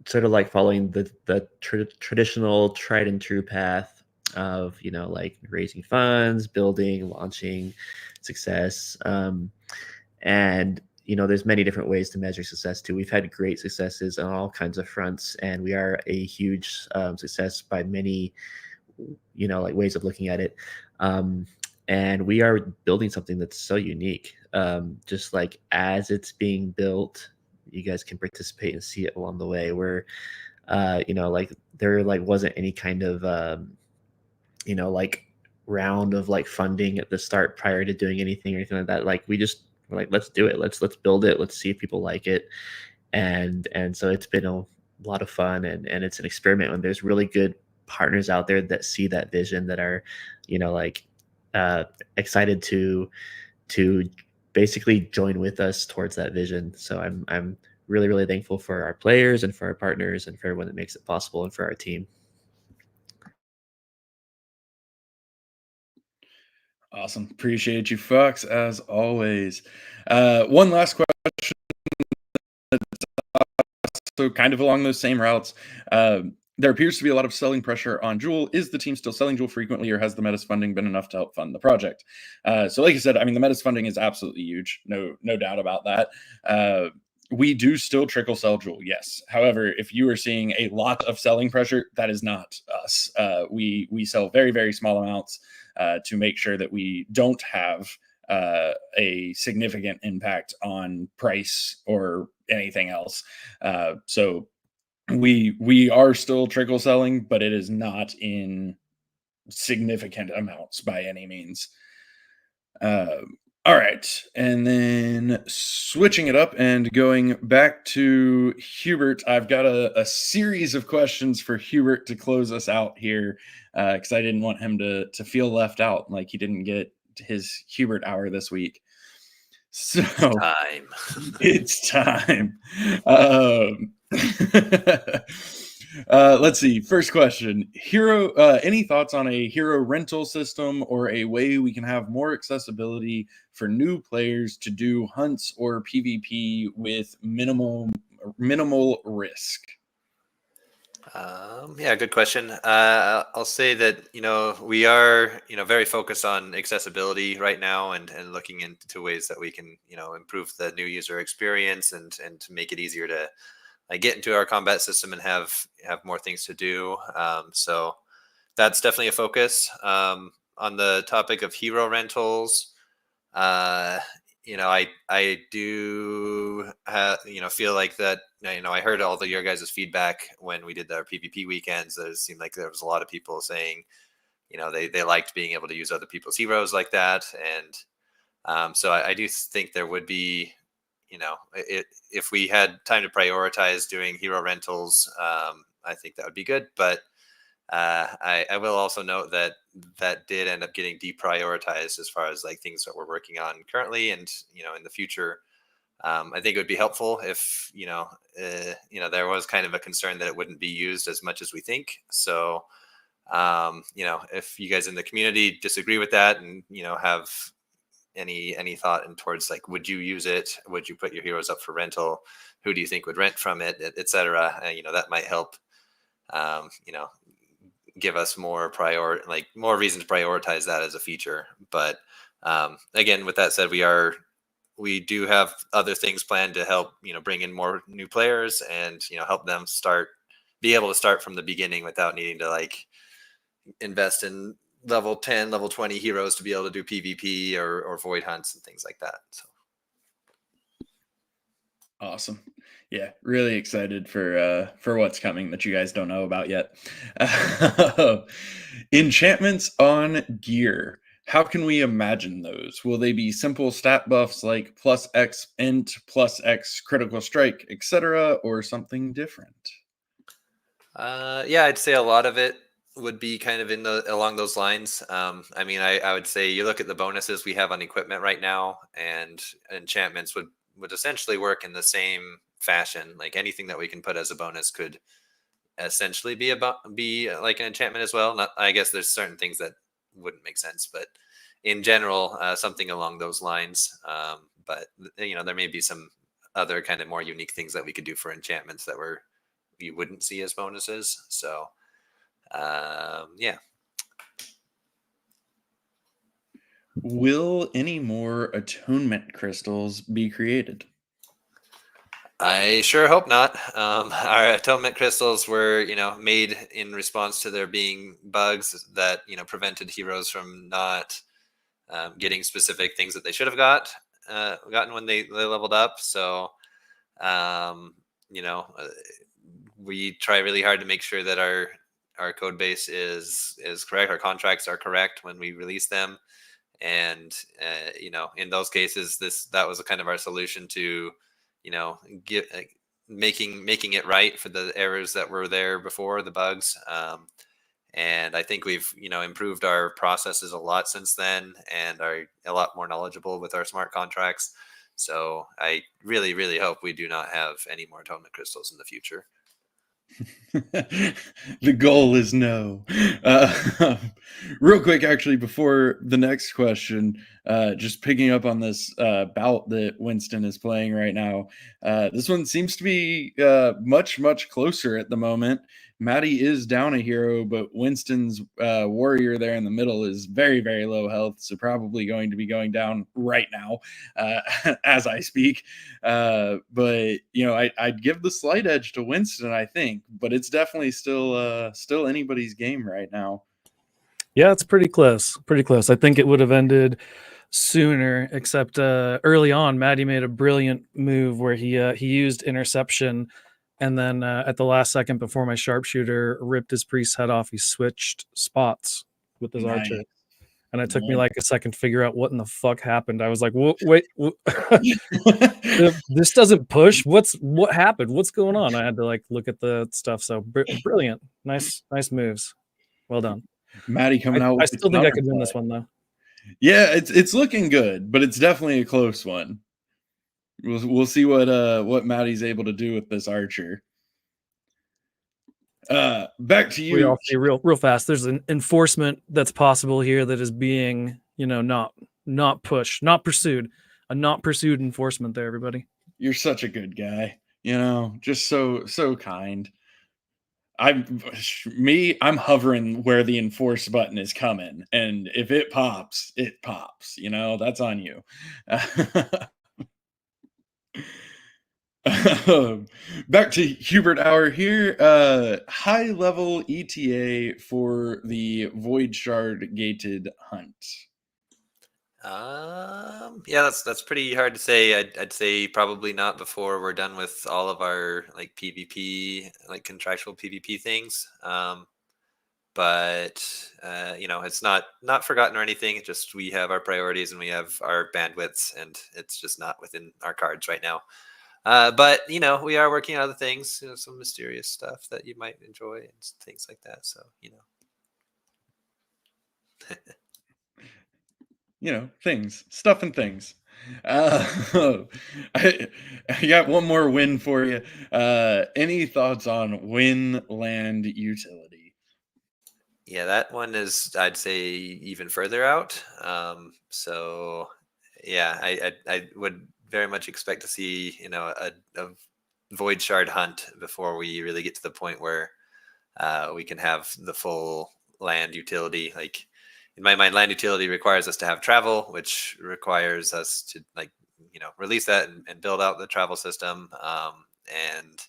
sort of like following the traditional tried and true path of like raising funds, building, launching, success, and there's many different ways to measure success too. We've had great successes on all kinds of fronts, and we are a huge success by many like ways of looking at it, and we are building something that's so unique. Just like as it's being built, you guys can participate and see it along the way, where like there like wasn't any kind of like round of like funding at the start prior to doing anything or anything like that. Like we're like, let's do it. Let's build it. Let's see if people like it. And so it's been a lot of fun, and it's an experiment when there's really good partners out there that see that vision, that are, like excited to basically join with us towards that vision. So I'm really, really thankful for our players and for our partners and for everyone that makes it possible, and for our team. Awesome. Appreciate you, Fox, as always. One last question, so kind of along those same routes. There appears to be a lot of selling pressure on Jewel. Is the team still selling Jewel frequently, or has the Metis funding been enough to help fund the project? So like I said, I mean, the Metis funding is absolutely huge. No doubt about that. We do still trickle sell Jewel, yes. However, if you are seeing a lot of selling pressure, that is not us. We sell very, very small amounts to make sure that we don't have a significant impact on price or anything else. So we are still trickle selling, but it is not in significant amounts by any means. All right, and then switching it up and going back to Hubert, I've got a series of questions for Hubert to close us out here, because I didn't want him to feel left out, like he didn't get his Hubert hour this week. So Time. it's time. Let's see. First question. Hero, any thoughts on a hero rental system, or a way we can have more accessibility for new players to do hunts or PvP with minimal risk? Yeah, good question. I'll say that, we are, very focused on accessibility right now, and looking into ways that we can, improve the new user experience, and to make it easier to get into our combat system and have more things to do. So that's definitely a focus. On the topic of hero rentals, I do feel like that. I heard all of your guys' feedback when we did our PvP weekends. It seemed like there was a lot of people saying, they liked being able to use other people's heroes like that. And so I do think there would be, if we had time to prioritize doing hero rentals, I think that would be good. But I will also note that did end up getting deprioritized as far as like things that we're working on currently, and in the future. I think it would be helpful if there was kind of a concern that it wouldn't be used as much as we think. So if you guys in the community disagree with that, and have any thought in towards like, would you use it? Would you put your heroes up for rental? Who do you think would rent from it, etc.? That might help. Give us more reason to prioritize that as a feature. But again, with that said, we do have other things planned to help bring in more new players, and help them be able to start from the beginning without needing to invest in level 10, level 20 heroes to be able to do PvP or void hunts and things like that. So Awesome. Yeah, really excited for what's coming that you guys don't know about yet. Enchantments on gear. How can we imagine those? Will they be simple stat buffs like plus X int, plus X critical strike, etc., or something different? Yeah, I'd say a lot of it would be kind of along those lines. I mean, I would say you look at the bonuses we have on equipment right now, and enchantments would essentially work in the same fashion. Like anything that we can put as a bonus could essentially be like an enchantment as well. I guess there's certain things that wouldn't make sense, but in general, something along those lines. But there may be some other kind of more unique things that we could do for enchantments that you wouldn't see as bonuses. So yeah. Will any more atonement crystals be created? I sure hope not. Our atonement crystals were, made in response to there being bugs that, prevented heroes from not getting specific things that they should have gotten when they leveled up. So, we try really hard to make sure that our our code base is correct, our contracts are correct when we release them. And in those cases, that was kind of our solution to get making it right for the errors that were there before, the bugs. And I think we've improved our processes a lot since then, and are a lot more knowledgeable with our smart contracts. So I really, really hope we do not have any more atonement crystals in the future. The goal is no. Real quick, actually, before the next question, just picking up on this bout that Winston is playing right now. This one seems to be much, much closer at the moment. Maddie is down a hero, but Winston's warrior there in the middle is very, very low health, so probably going to be going down right now as I speak. But I'd give the slight edge to Winston, I think, but it's definitely still anybody's game right now. Yeah, it's pretty close. Pretty close. I think it would have ended sooner, except early on, Maddie made a brilliant move where he used interception, and then at the last second before my sharpshooter ripped his priest's head off, he switched spots with his archer. And it took me like a second to figure out what in the fuck happened. I was like, wait, this doesn't push. What happened? What's going on? I had to like look at the stuff. So brilliant. Nice moves. Well done. Maddie coming out with I still think I could win this one though. Yeah, it's looking good, but it's definitely a close one. We'll see what Maddie's able to do with this archer. Back to you. I'll say real fast. There's an enforcement that's possible here that is being, not pushed, not pursued. A not pursued enforcement there, everybody. You're such a good guy. Just so kind. I'm hovering where the enforce button is coming, and if it pops, it pops. That's on you. Back to Hubert Hour here. High level ETA for the Void Shard gated hunt. Yeah, that's pretty hard to say. I'd say probably not before we're done with all of our like PvP, like contractual PvP things. But it's not forgotten or anything. It's just we have our priorities and we have our bandwidths, and it's just not within our cards right now. But we are working on other things, some mysterious stuff that you might enjoy and things like that. So stuff and things. I got one more win for you. Any thoughts on win land utility? Yeah, that one is, I'd say, even further out. So yeah, I would very much expect to see a void shard hunt before we really get to the point where we can have the full land utility. Like in my mind, land utility requires us to have travel, which requires us to release that and build out the travel system, and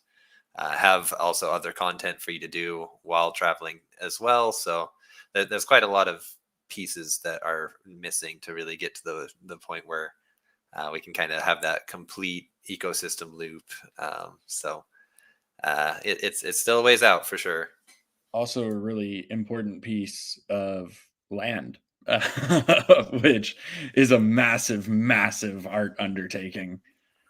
have also other content for you to do while traveling as well. So there's quite a lot of pieces that are missing to really get to the point where we can kind of have that complete ecosystem loop. So it's still a ways out for sure. Also a really important piece of land, which is a massive, massive art undertaking.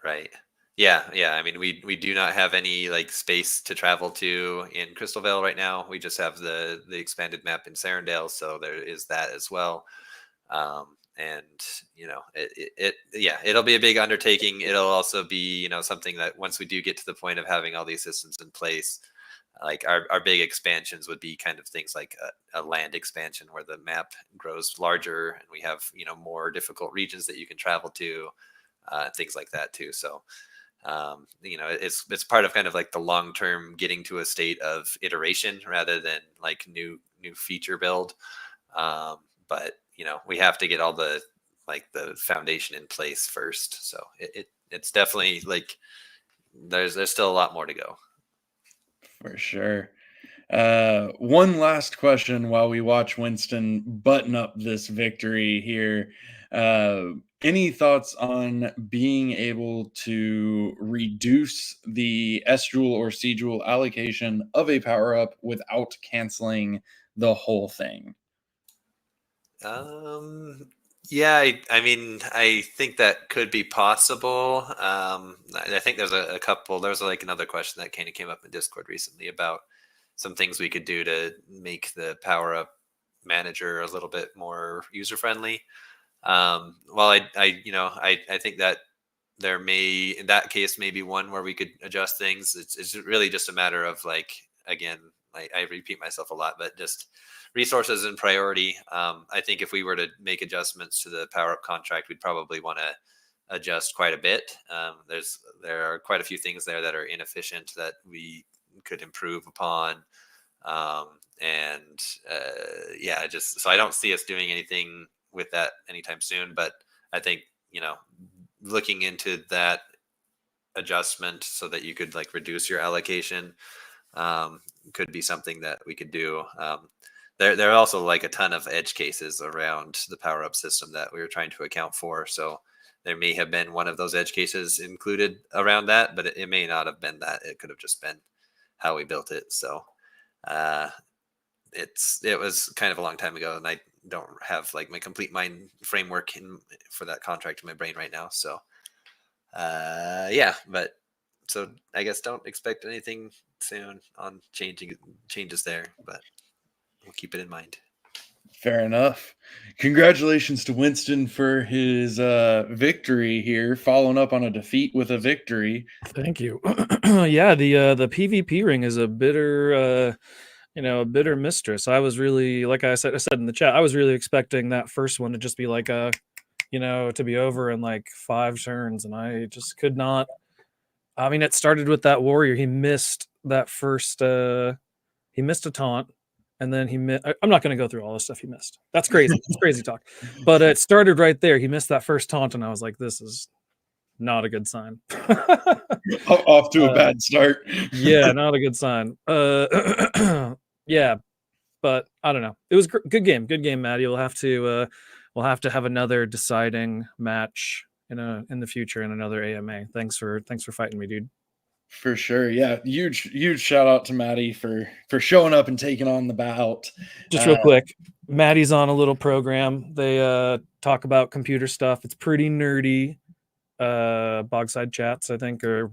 Right. Yeah. I mean, we do not have any like space to travel to in Crystal Vale right now. We just have the expanded map in Sarendale, so there is that as well. And it'll be a big undertaking. It'll also be something that once we do get to the point of having all these systems in place, like our big expansions would be kind of things like a land expansion where the map grows larger and we have more difficult regions that you can travel to, things like that too. So it's part of kind of like the long term getting to a state of iteration rather than like new feature build. But we have to get all the foundation in place first. So it's definitely like there's still a lot more to go. For sure. One last question while we watch Winston button up this victory here. Any thoughts on being able to reduce the S jewel or C jewel allocation of a power up without canceling the whole thing? Yeah, I mean, I think that could be possible. I think there's a couple. There was like another question that kind of came up in Discord recently about some things we could do to make the power up manager a little bit more user friendly. Well, I think that there may, in that case, maybe one where we could adjust things. It's really just a matter of like, again, I repeat myself a lot, but just resources and priority. I think if we were to make adjustments to the power up contract, we'd probably want to adjust quite a bit. There are quite a few things there that are inefficient that we could improve upon. Yeah, just so I don't see us doing anything with that anytime soon, but I think, looking into that adjustment so that you could like reduce your allocation could be something that we could do. There are also like a ton of edge cases around the power up system that we were trying to account for. So there may have been one of those edge cases included around that, but it may not have been that. It could have just been how we built it. So it was kind of a long time ago, and I don't have like my complete mind framework for that contract in my brain right now. So yeah, but so I guess don't expect anything soon on changes there, but we'll keep it in mind. Fair enough. Congratulations to Winston for his victory here, following up on a defeat with a victory. Thank you. Yeah, the PvP ring is a bitter a bitter mistress. I was really, like I said in the chat, I was really expecting that first one to just be like to be over in like 5 turns, and I just could not. I mean, it started with that warrior. He missed that first he missed a taunt, and then I'm not going to go through all the stuff he missed. That's crazy. It's crazy talk. But it started right there. He missed that first taunt, and I was like, this is not a good sign. Off to a bad start. Yeah, not a good sign. Yeah, but I don't know. It was good game, Maddie. We'll have to have another deciding match in the future in another AMA. Thanks for fighting me, dude. For sure. Yeah, huge shout out to Maddie for showing up and taking on the bout. Just real quick, Maddie's on a little program. They talk about computer stuff. It's pretty nerdy. Bogside Chats, I think, or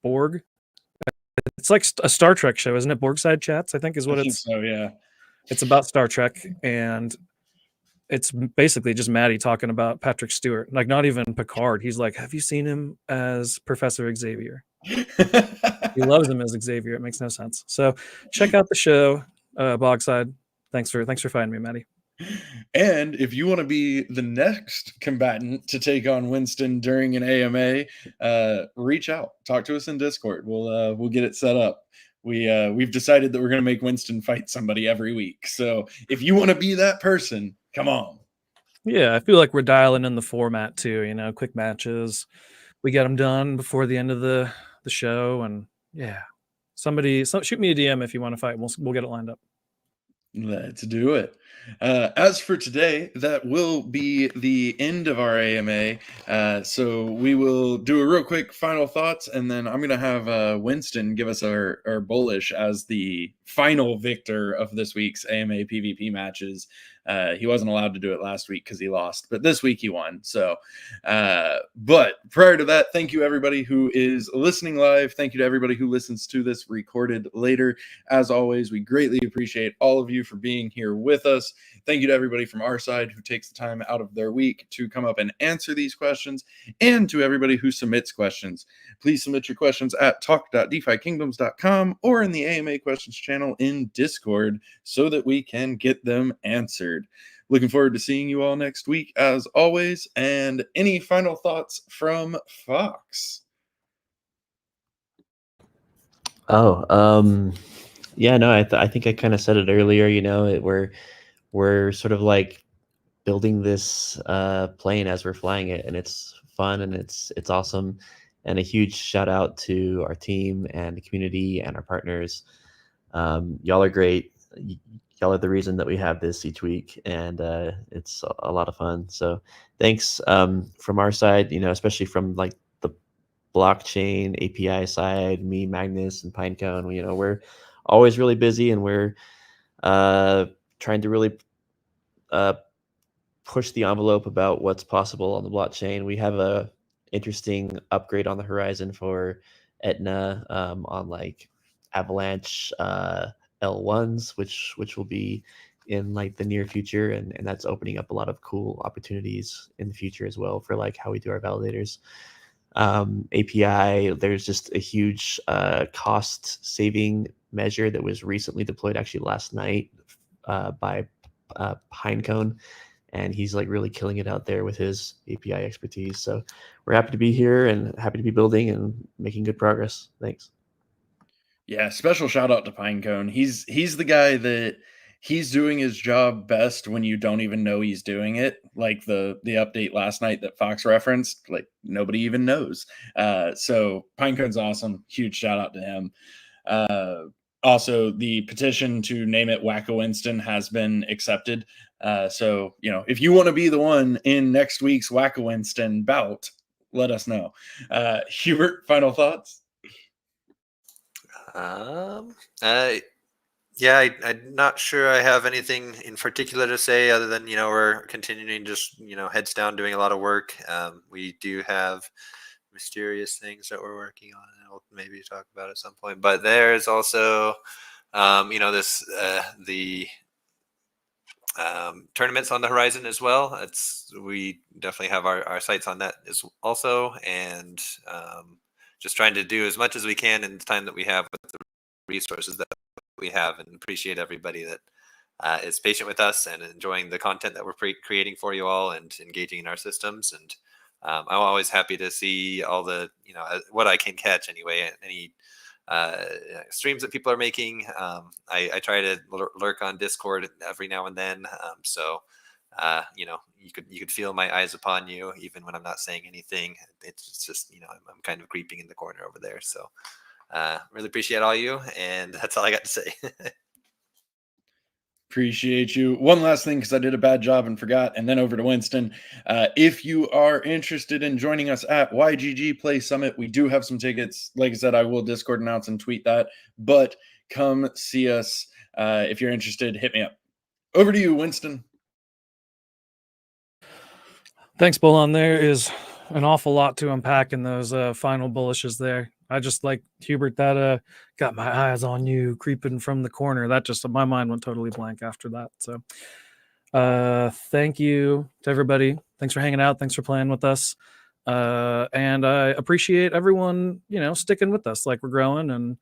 Borg. It's like a Star Trek show, isn't it? Borgside Chats, I think, is what I it's. think so, yeah. It's about Star Trek, and it's basically just Maddie talking about Patrick Stewart, like not even Picard. He's like, "Have you seen him as Professor Xavier?" He loves him as Xavier. It makes no sense. So check out the show, Bogside. Thanks for fighting me, Maddie. And if you want to be the next combatant to take on Winston during an AMA, reach out, talk to us in Discord. We'll get it set up. We've decided that we're going to make Winston fight somebody every week. So if you want to be that person, come on. Yeah, I feel like we're dialing in the format too. Quick matches. We get them done before the end of the show, and yeah, shoot me a DM if you want to fight. We'll get it lined up. Let's do it. As for today, that will be the end of our AMA. So we will do a real quick final thoughts, and then I'm going to have Winston give us our bullish as the final victor of this week's AMA PvP matches. He wasn't allowed to do it last week because he lost, but this week he won. So, but prior to that, thank you everybody who is listening live. Thank you to everybody who listens to this recorded later. As always, we greatly appreciate all of you for being here with us. Thank you to everybody from our side who takes the time out of their week to come up and answer these questions, and to everybody who submits questions. Please submit your questions at talk.defykingdoms.com or in the AMA questions channel in Discord so that we can get them answered. Looking forward to seeing you all next week as always. And any final thoughts from Fox? Yeah, no, I think I kind of said it earlier. We're sort of like building this plane as we're flying it, and it's fun and it's awesome. And a huge shout out to our team and the community and our partners. Y'all are great. y'all are the reason that we have this each week, and it's a lot of fun. So thanks from our side, especially from like the blockchain API side, me, Magnus, and Pinecone. We're always really busy, and we're trying to really push the envelope about what's possible on the blockchain. We have a interesting upgrade on the horizon for Etna on like Avalanche L1s, which will be in like the near future, and that's opening up a lot of cool opportunities in the future as well for like how we do our validators. API, there's just a huge cost saving measure that was recently deployed actually last night by Pinecone, and he's like really killing it out there with his API expertise. So we're happy to be here and happy to be building and making good progress. Thanks. Yeah, special shout out to Pinecone. He's the guy that he's doing his job best when you don't even know he's doing it. Like the update last night that Fox referenced, like nobody even knows. So Pinecone's awesome. Huge shout out to him. Also, the petition to name it Wacko Winston has been accepted. So, if you want to be the one in next week's Wacko Winston bout, let us know. Hubert, final thoughts? Yeah, I'm not sure I have anything in particular to say other than, we're continuing just, heads down doing a lot of work. We do have mysterious things that we're working on, and we'll maybe talk about at some point. But there's also, the tournaments on the horizon as well. We definitely have our sights on that as also, and just trying to do as much as we can in the time that we have with the resources that we have, and appreciate everybody that is patient with us and enjoying the content that we're creating for you all and engaging in our systems. And I'm always happy to see all the, what I can catch anyway, any streams that people are making. I try to lurk on Discord every now and then. So, you could feel my eyes upon you even when I'm not saying anything. It's just, I'm kind of creeping in the corner over there. So really appreciate all you, and that's all I got to say. Appreciate you. One last thing, because I did a bad job and forgot, and then over to Winston. If you are interested in joining us at YGG Play Summit, we do have some tickets. Like I said, I will Discord announce and tweet that, but come see us. If you're interested, hit me up. Over to you, Winston. Thanks, Bullon. There is an awful lot to unpack in those final bullishes there. I just like Hubert, that got my eyes on you creeping from the corner. That just, my mind went totally blank after that. So thank you to everybody. Thanks for hanging out. Thanks for playing with us. And I appreciate everyone, sticking with us. Like, we're growing, and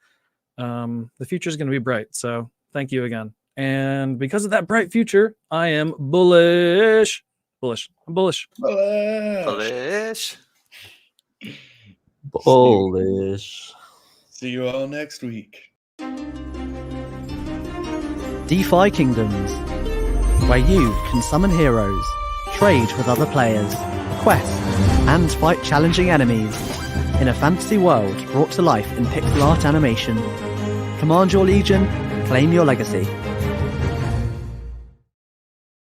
the future is going to be bright. So thank you again. And because of that bright future, I am bullish. I'm bullish. Bullish. Bullish. See you all next week. DeFi Kingdoms, where you can summon heroes, trade with other players, quest, and fight challenging enemies in a fantasy world brought to life in pixel art animation. Command your legion, claim your legacy.